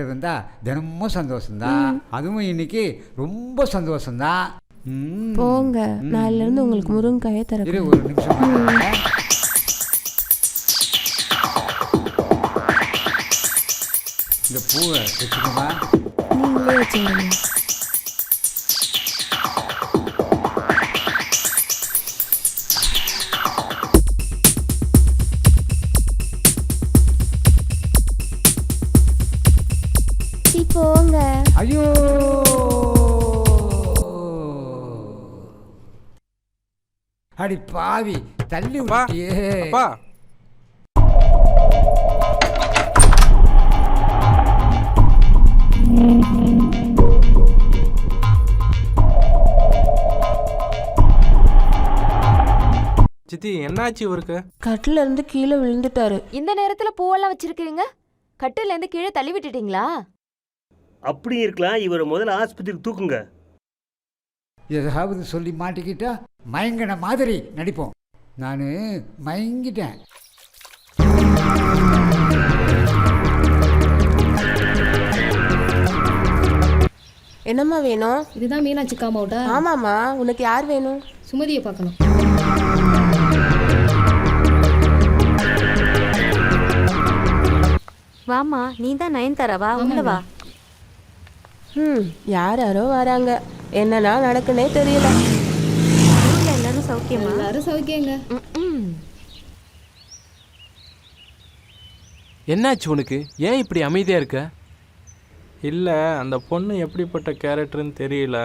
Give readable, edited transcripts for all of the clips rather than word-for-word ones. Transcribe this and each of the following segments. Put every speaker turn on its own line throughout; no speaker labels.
இருந்தா தினமும் சந்தோஷம்தான். அதுவும் இன்னைக்கு ரொம்ப சந்தோஷம்தான்.
போங்க, நாளைல இருந்து உங்களுக்கு முருங்கைக்காயை தரேன்.
ஒரு நிமிஷம் இந்த பூவை வச்சுக்கோமா.
நீங்களே வச்சுருங்க. போங்க.
ஐயோ, அடி பாவி, தள்ளி விட்டியே.
சித்தி, என்னாச்சு இவருக்கு?
கட்டில இருந்து கீழே விழுந்துட்டாரு.
இந்த நேரத்துல பூவெல்லாம் வச்சிருக்கீங்க? கட்டில இருந்து கீழே தள்ளி விட்டுட்டீங்களா?
அப்படி இருக்கலாம். இவரை முதல்ல ஆஸ்பத்திரிக்கு தூக்குங்க.
ஏதாவது சொல்லி மாட்டிக்கிட்டா மயங்கின மாதிரி நடிப்போம். நான் மயங்கிட்டேன்.
என்னம்மா வேணும்?
இதுதான் மீனாட்சி காமௌண்டா?
ஆமாம்மா. உனக்கு யார் வேணும்?
சுமதியை பார்க்கணும்.
வாமா, நீ தான் நயன்தாராவா? உள்ள வா.
யாரோ வராங்க. என்னன்னா நடக்குன்னே தெரியல.
எல்லாரும் சௌக்கியமா?
எல்லாரும் சௌக்கியங்க.
என்னாச்சு உனக்கு? ஏன் இப்படி அமைதியா இருக்க? இல்லை, அந்த பொண்ணு எப்படிப்பட்ட கேரக்டர்னு தெரியல.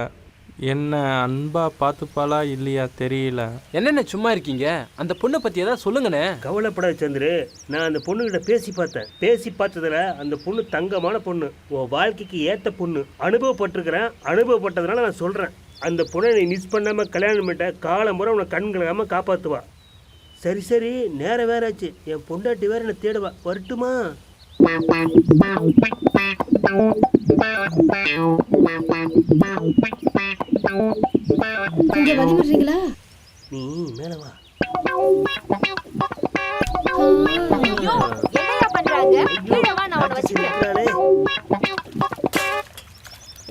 என்ன அன்பா பார்த்துப்பாளா இல்லையா தெரியல. என்னென்ன சும்மா இருக்கீங்க? அந்த பொண்ணை பற்றி ஏதாவது சொல்லுங்கண்ணே.
கவலைப்படாத சந்திரு, நான் அந்த பொண்ணுகிட்ட பேசி பார்த்தேன். பேசி பார்த்ததுல அந்த பொண்ணு தங்கமான பொண்ணு, உன் வாழ்க்கைக்கு ஏற்ற பொண்ணு. அனுபவப்பட்டிருக்கிறேன். அனுபவப்பட்டதுனால நான் சொல்கிறேன். அந்த பொண்ணை நீ மிஸ் பண்ணாமல் கல்யாணம் பண்ணிட்ட காலம் முறை உன்னை கண்களாமல் காப்பாற்றுவா. சரி சரி, நேரம் வேற ஆச்சு. என் பொண்டாட்டி வேற என்னை தேடுவா. வரட்டுமா?
கொஞ்சம் வழி விடுறீங்களா?
நீ மேல வா.
என்னையா பண்றாங்க? கீழே வா, நான் உன்னை வச்சுக்கிறேன்.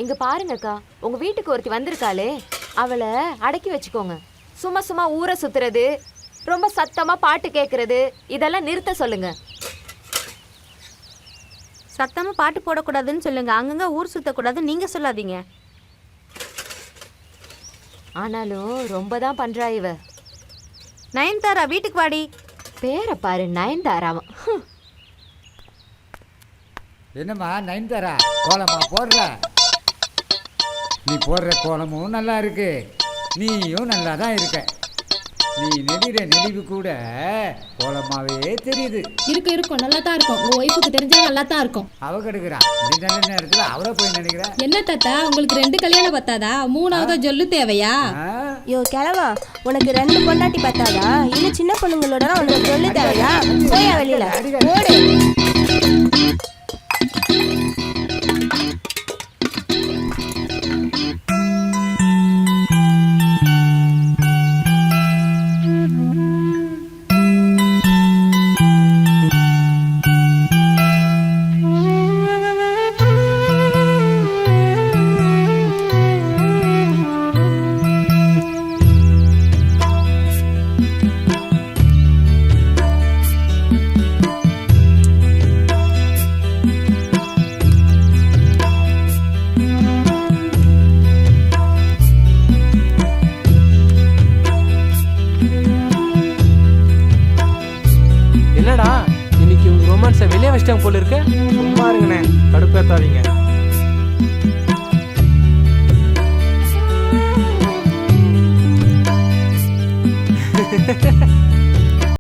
இங்க பாருங்கக்கா, உங்க வீட்டுக்கு ஒருத்தி வந்திருக்காளே, அவளை அடக்கி வச்சுக்கோங்க. சும்மா சும்மா ஊரை சுத்துறது, ரொம்ப சத்தமா பாட்டு கேட்கறது, இதெல்லாம் நிறுத்த சொல்லுங்க.
சத்தமா பாட்டு போடக்கூடாதுன்னு சொல்லுங்க. அங்கங்க ஊர் சுத்தக்கூடாதுன்னு நீங்க சொல்லாதீங்க.
ஆனாலும் ரொம்ப தான் பண்றா இவ.
நயன்தாரா, வீட்டுக்கு வாடி.
பேரை பாரு, நயன்தாராவன்.
என்னம்மா நயன்தாரா, கோலமா போடுற? நீ போடுற கோலமும் நல்லா இருக்கு, நீயும் நல்லா தான் இருக்க. நீ நெடிற நெடிவு கூட கோலமாவே தெரியுது.
இருக்கும், நல்லா தான் இருக்கும். உங்க ஒய்ஃபுக்கு தெரிஞ்சா நல்லா தான் இருக்கும்.
அவ கெடுக்கிறான். நீ நல்ல நேரத்துல அவளை போய் நினைக்கிற.
என்ன தாத்தா, உங்களுக்கு 2 கல்யாணம் பத்தாதா? 3ஆவது சொல்லு தேவையா?
யோ கிழவா, உனக்கு 2 பொண்டாட்டி பத்தாதா? இன்னும் சின்ன பொண்ணுங்களோட உனக்கு சொல்லு தேவையா? போயா வெளியில ஓடு.
வெளியே வச்சிட்டாங்க போல இருக்க. சும்மா இருங்கண்ணே, கடுப்பேத்தாதீங்க.